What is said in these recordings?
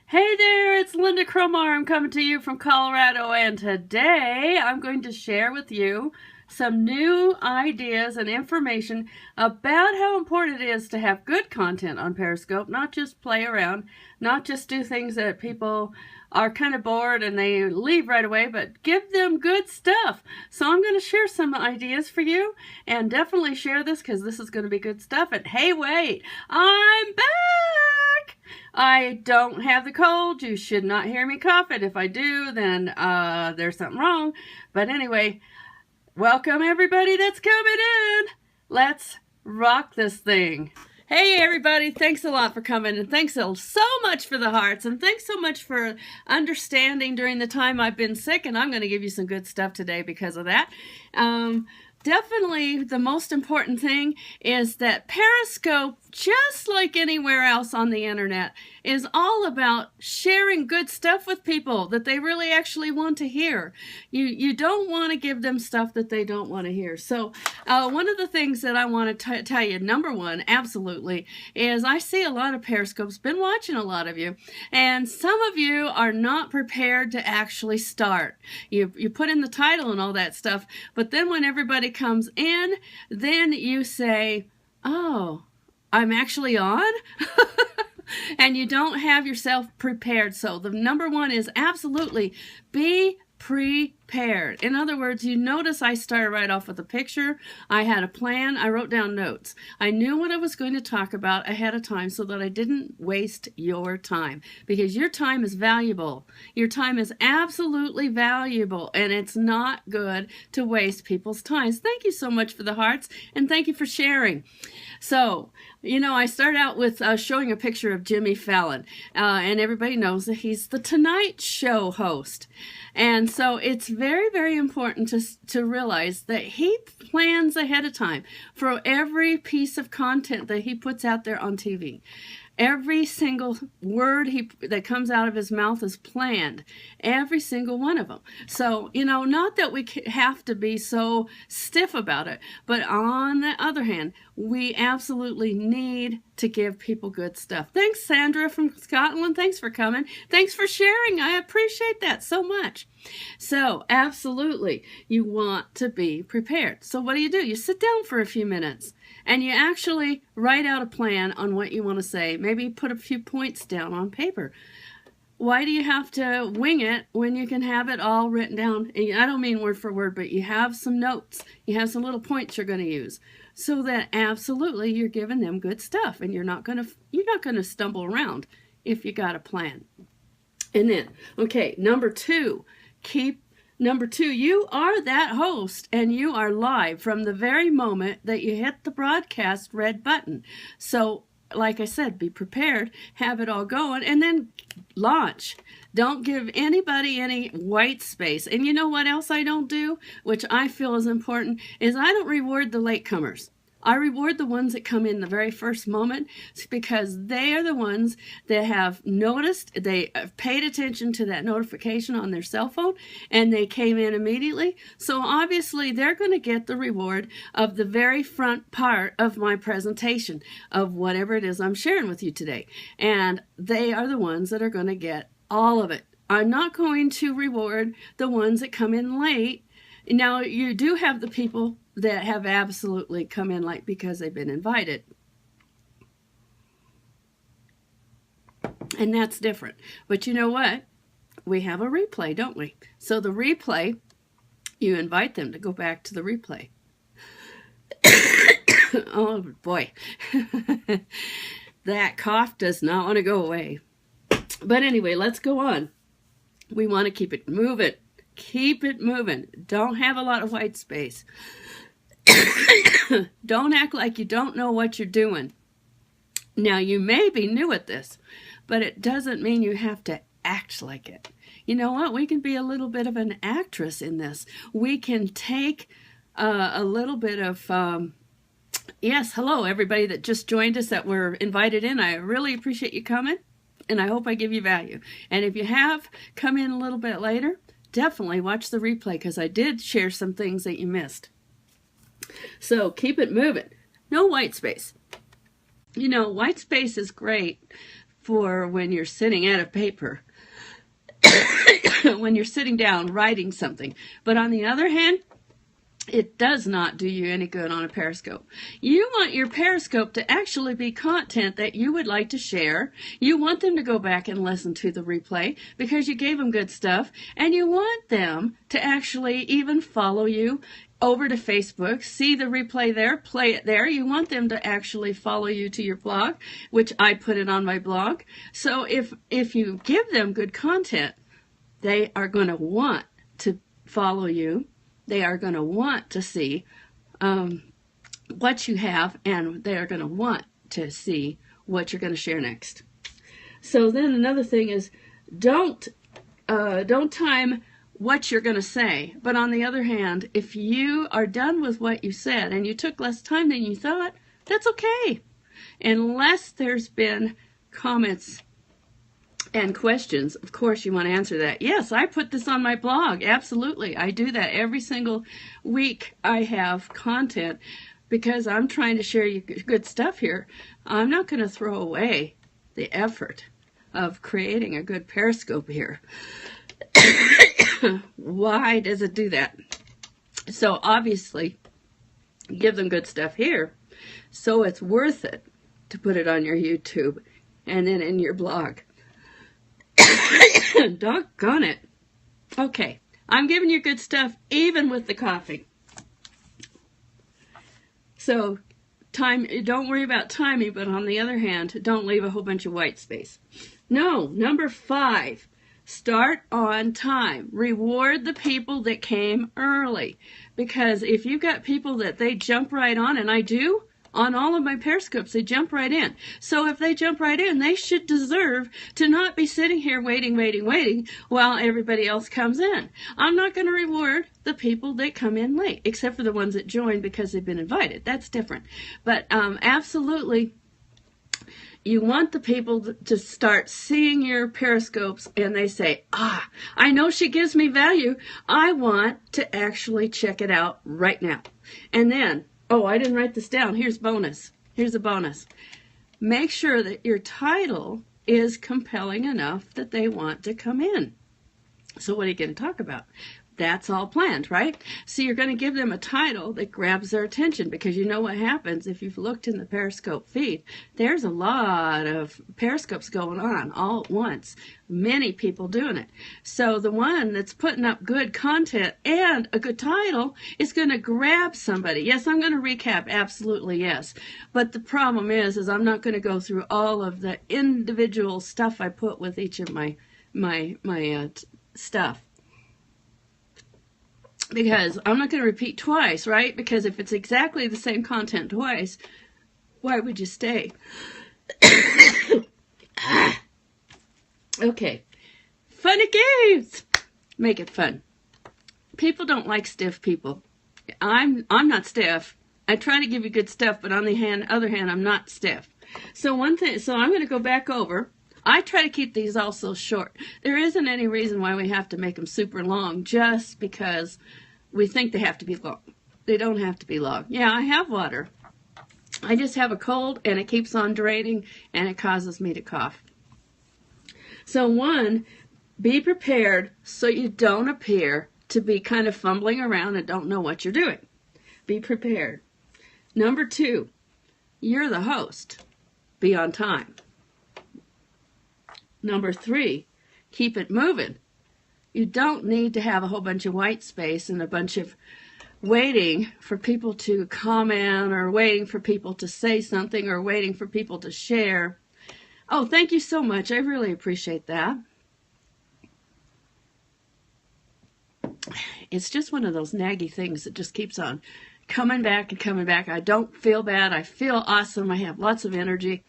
Hey there, it's Lynda Cromar. I'm coming to you from Colorado, and today I'm going to share with you some new ideas and information about how important it is to have good content on Periscope, not just play around, not just do things that people are kind of bored and they leave right away, but give them good stuff. So I'm going to share some ideas for you, and definitely share this because this is going to be good stuff. And hey, wait, I'm back! I don't have the cold. You should not hear me coughing. If I do, then there's something wrong. But anyway, welcome everybody that's coming in. Let's rock this thing. Hey everybody, thanks a lot for coming, and thanks so much for the hearts, and thanks so much for understanding during the time I've been sick, and I'm going to give you some good stuff today because of that. Definitely the most important thing is that Periscope, just like anywhere else on the internet, is all about sharing good stuff with people that they really actually want to hear. You don't want to give them stuff that they don't want to hear. So one of the things that I want to tell you, number one, absolutely, is I see a lot of Periscopes, been watching a lot of you, and some of you are not prepared to actually start. You put in the title and all that stuff, but then when everybody comes in, then you say, oh, I'm actually on? And you don't have yourself prepared. So the number one is absolutely be prepared. In other words, you notice I started right off with a picture. I had a plan. I wrote down notes. I knew what I was going to talk about ahead of time so that I didn't waste your time, because your time is valuable. Your time is absolutely valuable, and it's not good to waste people's time. Thank you so much for the hearts, and thank you for sharing. So, I start out with showing a picture of Jimmy Fallon, and everybody knows that he's the Tonight Show host. And so it's very, very important to realize that he plans ahead of time for every piece of content that he puts out there on TV. Every single word that comes out of his mouth is planned. Every single one of them. So, not that we have to be so stiff about it, but on the other hand, we absolutely need to give people good stuff. Thanks, Sandra from Scotland. Thanks for coming. Thanks for sharing. I appreciate that so much. So, absolutely, you want to be prepared. So what do? You sit down for a few minutes and you actually write out a plan on what you want to say. Maybe put a few points down on paper. Why do you have to wing it when you can have it all written down? And I don't mean word for word, but you have some notes. You have some little points you're going to use, so that absolutely you're giving them good stuff, and you're not going to stumble around if you got a plan. And then, okay, number two, you are that host, and you are live from the very moment that you hit the broadcast red button. So, like I said, be prepared, have it all going, and then launch. Don't give anybody any white space. And you know what else I don't do, which I feel is important, is I don't reward the latecomers. I reward the ones that come in the very first moment, because they are the ones that have noticed, they have paid attention to that notification on their cell phone, and they came in immediately. So obviously they're going to get the reward of the very front part of my presentation of whatever it is I'm sharing with you today. And they are the ones that are going to get all of it. I'm not going to reward the ones that come in late. Now, you do have the people that have absolutely come in late because they've been invited. And that's different. But you know what? We have a replay, don't we? So the replay, you invite them to go back to the replay. Oh, boy. That cough does not want to go away. But anyway, let's go on. We want to keep it moving. Keep it moving. Don't have a lot of white space. Don't act like you don't know what you're doing. Now, you may be new at this, but it doesn't mean you have to act like it. You know what? We can be a little bit of an actress in this. We can take a little bit of... Yes, hello, everybody that just joined us that were invited in. I really appreciate you coming, and I hope I give you value. And if you have come in a little bit later, definitely watch the replay, because I did share some things that you missed. So keep it moving. No white space. White space is great for when you're sitting at a paper, when you're sitting down writing something. But on the other hand, it does not do you any good on a Periscope. You want your Periscope to actually be content that you would like to share. You want them to go back and listen to the replay because you gave them good stuff. And you want them to actually even follow you over to Facebook, see the replay there, play it there. You want them to actually follow you to your blog, which I put it on my blog. So if you give them good content, they are going to want to follow you. They are going to want to see what you have, and they are going to want to see what you're going to share next. So then another thing is don't time what you're going to say. But on the other hand, if you are done with what you said and you took less time than you thought, that's okay. Unless there's been comments and questions, of course you want to answer that. Yes, I put this on my blog. Absolutely. I do that every single week. I have content because I'm trying to share you good stuff here. I'm not going to throw away the effort of creating a good Periscope here. Why does it do that? So obviously, give them good stuff here, so it's worth it to put it on your YouTube and then in your blog. Doggone it. Okay, I'm giving you good stuff even with the coughing. So don't worry about timing, but on the other hand, don't leave a whole bunch of white space. No, number 5, start on time. Reward the people that came early. Because if you've got people that they jump right on, and I do, on all of my Periscopes, they jump right in. So if they jump right in, they should deserve to not be sitting here waiting while everybody else comes in. I'm not going to reward the people that come in late, except for the ones that join because they've been invited. That's different. But absolutely, you want the people to start seeing your Periscopes and they say, I know she gives me value. I want to actually check it out right now. And then, I didn't write this down. Here's bonus. Here's a bonus. Make sure that your title is compelling enough that they want to come in. So what are you going to talk about? That's all planned, right? So you're going to give them a title that grabs their attention, because you know what happens if you've looked in the Periscope feed. There's a lot of Periscopes going on all at once. Many people doing it. So the one that's putting up good content and a good title is going to grab somebody. Yes, I'm going to recap. Absolutely, yes. But the problem is I'm not going to go through all of the individual stuff I put with each of my stuff. Because I'm not going to repeat twice, right? Because if it's exactly the same content twice, why would you stay? Okay. Fun and games. Make it fun. People don't like stiff people. I'm not stiff. I try to give you good stuff, but on the other hand, I'm not stiff. So I'm going to go back over. I try to keep these also short. There isn't any reason why we have to make them super long just because we think they have to be long. They don't have to be long. Yeah, I have water. I just have a cold and it keeps on draining and it causes me to cough. So 1, be prepared so you don't appear to be kind of fumbling around and don't know what you're doing. Be prepared. Number 2, you're the host. Be on time. Number 3, keep it moving. You don't need to have a whole bunch of white space and a bunch of waiting for people to comment or waiting for people to say something or waiting for people to share. Oh, thank you so much. I really appreciate that. It's just one of those naggy things that just keeps on coming back and coming back. I don't feel bad. I feel awesome. I have lots of energy.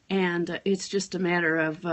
And it's just a matter of...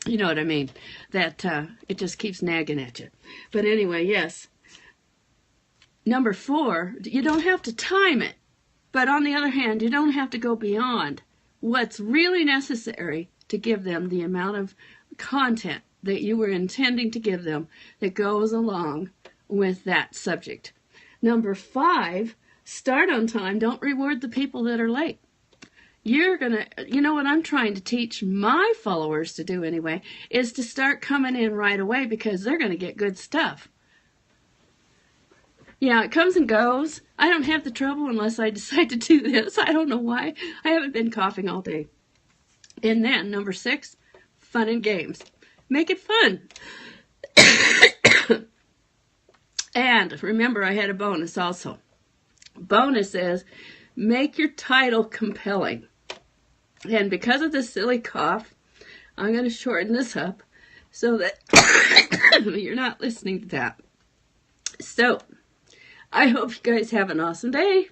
you know what I mean, that it just keeps nagging at you. But anyway, yes. Number 4, you don't have to time it. But on the other hand, you don't have to go beyond what's really necessary to give them the amount of content that you were intending to give them that goes along with that subject. Number 5, start on time. Don't reward the people that are late. you're gonna, you know what I'm trying to teach my followers to do anyway, is to start coming in right away, because they're gonna get good stuff. Yeah, it comes and goes. I don't have the trouble unless I decide to do this. I don't know why. I haven't been coughing all day. And then, number 6, fun and games. Make it fun. And remember, I had a bonus also. Bonus is, make your title compelling. And because of this silly cough, I'm going to shorten this up so that you're not listening to that. So, I hope you guys have an awesome day.